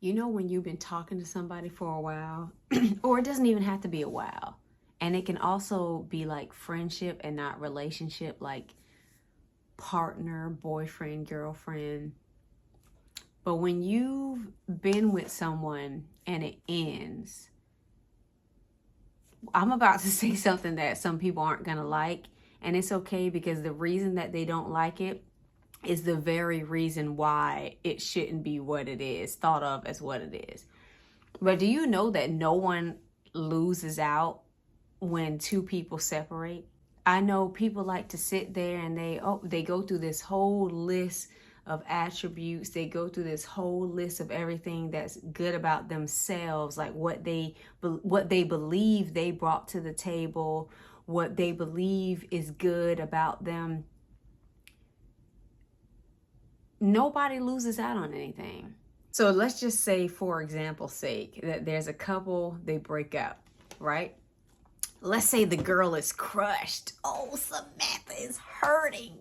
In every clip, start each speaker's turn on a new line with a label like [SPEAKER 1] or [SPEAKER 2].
[SPEAKER 1] You know, when you've been talking to somebody for a while, or it doesn't even have to be a while, and it can also be like friendship and not relationship, like partner, boyfriend, girlfriend. But when you've been with someone and it ends, I'm about to say something that some people aren't going to like, and it's okay because the reason that they don't like it is the very reason why it shouldn't be what it is, thought of as what it is. But do you know that no one loses out when two people separate? I know people like to sit there and they go through this whole list of attributes. They go through this whole list of everything that's good about themselves, like what they believe they brought to the table, what they believe is good about them. Nobody loses out on anything. So let's just say, for example's sake, that there's a couple, they break up, right? Let's say the girl is crushed. Oh, Samantha is hurting.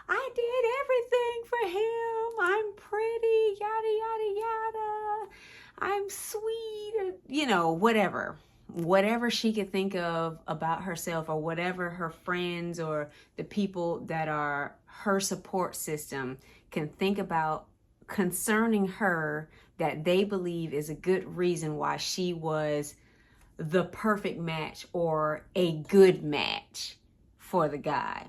[SPEAKER 1] I did everything for him. I'm pretty, yada, yada, yada. I'm sweet, you know, whatever. Whatever she could think of about herself, or whatever her friends or the people that are her support system can think about concerning her, that they believe is a good reason why she was the perfect match or a good match for the guy.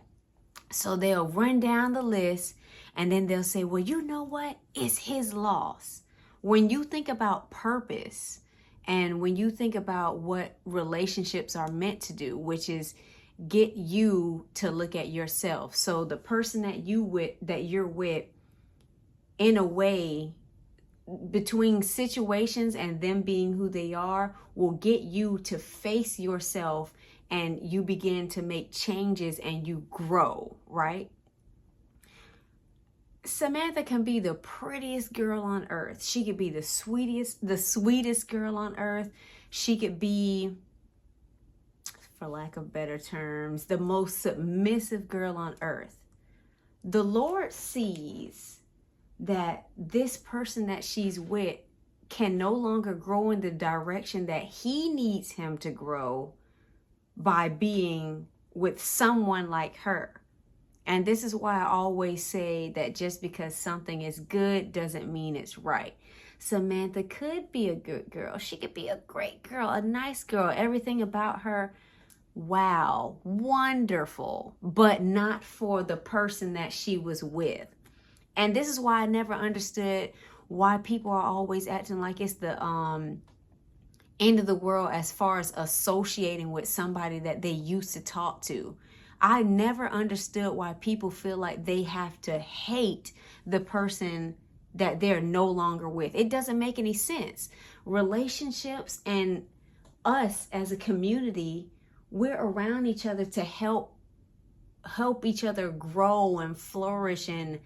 [SPEAKER 1] So they'll run down the list and then they'll say, well, you know what? It's his loss. When you think about purpose and when you think about what relationships are meant to do, which is get you to look at yourself. So the person that you're with, in a way, between situations and them being who they are, will get you to face yourself, and you begin to make changes and you grow, right? Samantha can be the prettiest girl on earth. She could be the sweetest girl on earth. She could be, for lack of better terms, the most submissive girl on earth. The Lord sees that this person that she's with can no longer grow in the direction that he needs him to grow by being with someone like her. And this is why I always say that just because something is good doesn't mean it's right. Samantha could be a good girl. She could be a great girl, a nice girl. Everything about her, wow, wonderful, but not for the person that she was with. And this is why I never understood why people are always acting like it's the end of the world as far as associating with somebody that they used to talk to. I never understood why people feel like they have to hate the person that they're no longer with. It doesn't make any sense. Relationships and us as a community, we're around each other to help each other grow and flourish and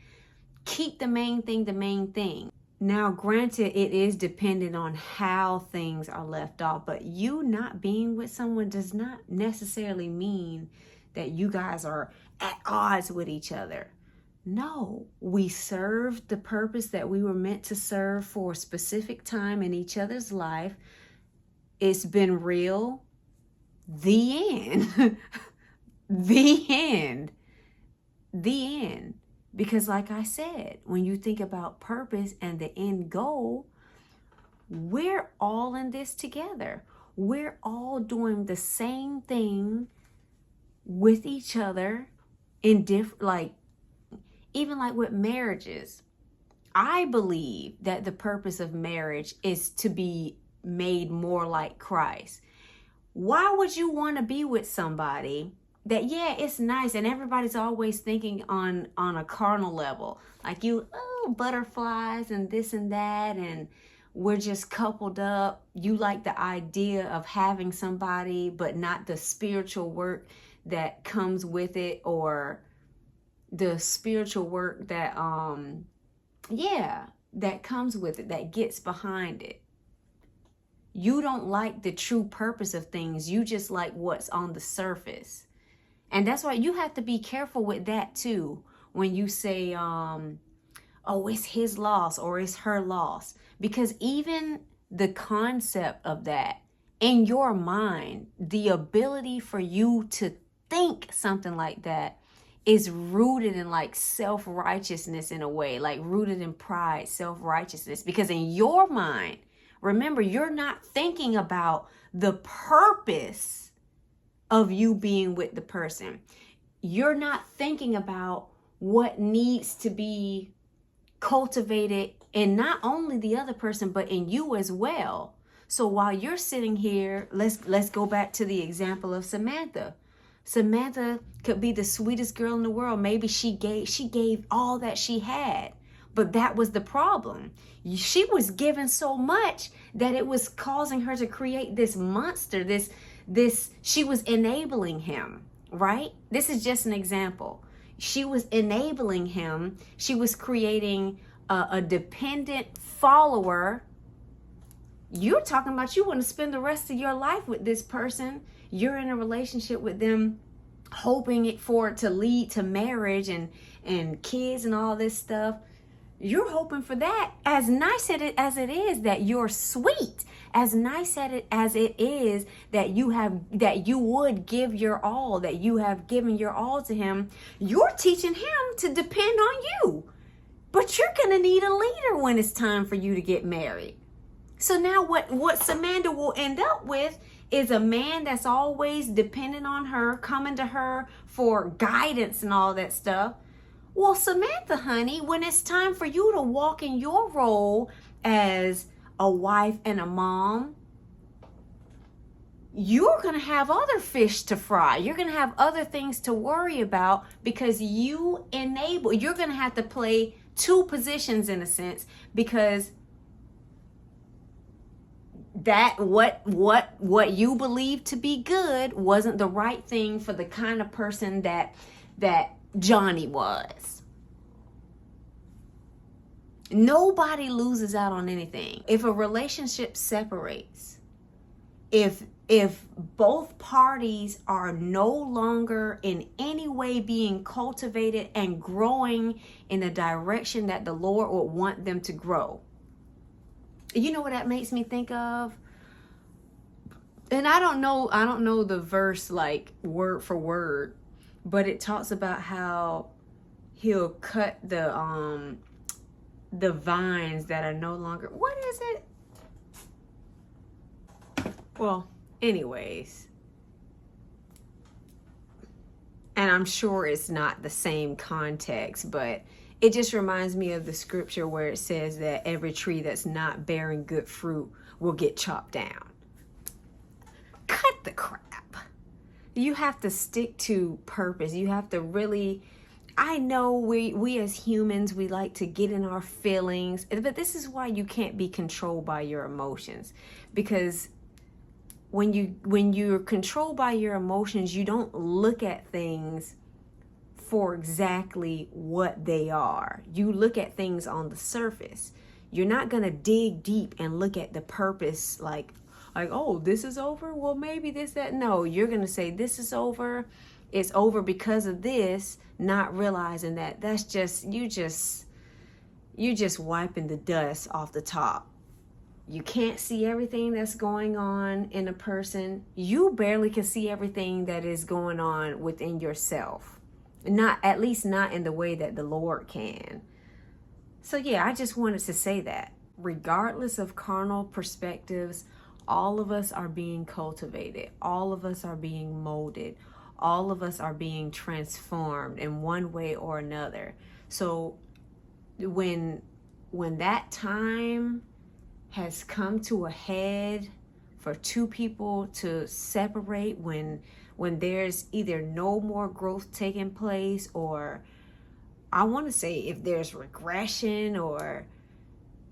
[SPEAKER 1] keep the main thing. Now, granted, it is dependent on how things are left off, but you not being with someone does not necessarily mean that you guys are at odds with each other. No, we served the purpose that we were meant to serve for a specific time in each other's life. It's been real. The end. The end. The end. Because like I said, when you think about purpose and the end goal, we're all in this together. We're all doing the same thing with each other in different, even with marriages. I believe that the purpose of marriage is to be made more like Christ. Why would you want to be with somebody that, yeah, it's nice and everybody's always thinking on a carnal level, like butterflies and this and that, and we're just coupled up. You like the idea of having somebody, but not the spiritual work that comes with it, or the spiritual work that that comes with it, that gets behind it. You don't like the true purpose of things. You just like what's on the surface. And that's why you have to be careful with that too. When you say, oh, it's his loss or it's her loss. Because even the concept of that in your mind, the ability for you to think something like that is rooted in like self-righteousness in a way, like rooted in pride, self-righteousness. Because in your mind, remember, you're not thinking about the purpose of you being with the person. You're not thinking about what needs to be cultivated in not only the other person, but in you as well. So while you're sitting here, let's go back to the example of Samantha. Samantha could be the sweetest girl in the world. Maybe she gave all that she had. But that was the problem. She was given so much that it was causing her to create this monster, she was enabling him, right? This is just an example. She was enabling him. She was creating a dependent follower. You're talking about you want to spend the rest of your life with this person. You're in a relationship with them, hoping for it to lead to marriage and kids and all this stuff. You're hoping for that. As nice as it is that you're sweet, as nice as it is that you would give your all, that you have given your all to him, you're teaching him to depend on you. But you're going to need a leader when it's time for you to get married. So now what Samantha will end up with is a man that's always dependent on her, coming to her for guidance and all that stuff. Well, Samantha, honey, when it's time for you to walk in your role as a wife and a mom, you're going to have other fish to fry. You're going to have other things to worry about because you're going to have to play two positions in a sense, because that what you believe to be good wasn't the right thing for the kind of person that Johnny was. Nobody loses out on anything. If a relationship separates, if both parties are no longer in any way being cultivated and growing in the direction that the Lord would want them to grow. You know what that makes me think of? And I don't know the verse like word for word, but it talks about how he'll cut the vines that are no longer, what is it? Well, anyways, and I'm sure it's not the same context, but it just reminds me of the scripture where it says that every tree that's not bearing good fruit will get chopped down. Cut the crap. You have to stick to purpose. You have to really, I know we as humans, we like to get in our feelings, but this is why you can't be controlled by your emotions. Because when you're controlled by your emotions, you don't look at things for exactly what they are. You look at things on the surface. You're not going to dig deep and look at the purpose like, oh, this is over? Well, maybe this, that. No, you're going to say this is over. It's over because of this, not realizing that that's just, you just wiping the dust off the top. You can't see everything that's going on in a person. You barely can see everything that is going on within yourself. At least not in the way that the Lord can. So yeah, I just wanted to say that regardless of carnal perspectives, all of us are being cultivated. All of us are being molded. All of us are being transformed in one way or another. So when that time has come to a head for two people to separate, when there's either no more growth taking place, or I want to say if there's regression, or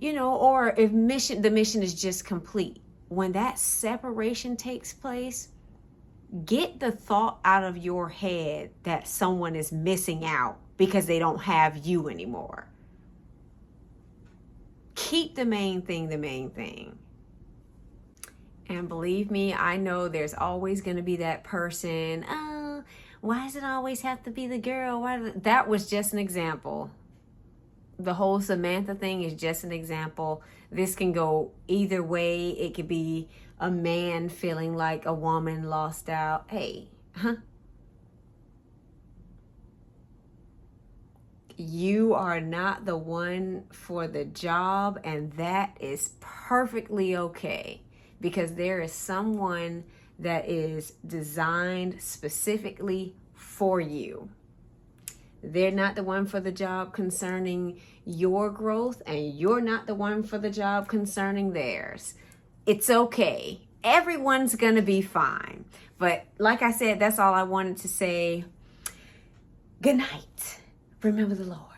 [SPEAKER 1] or if the mission is just complete. When that separation takes place, get the thought out of your head that someone is missing out because they don't have you anymore. Keep the main thing the main thing. And believe me, I know there's always going to be that person, why does it always have to be the girl? That was just an example. the whole Samantha thing is just an example. This can go either way. It could be a man feeling like a woman lost out. Hey, you are not the one for the job, and that is perfectly okay, because there is someone that is designed specifically for you. They're not the one for the job concerning your growth, and you're not the one for the job concerning theirs. It's okay. Everyone's gonna be fine. But like I said, that's all I wanted to say. Good night. Remember the Lord.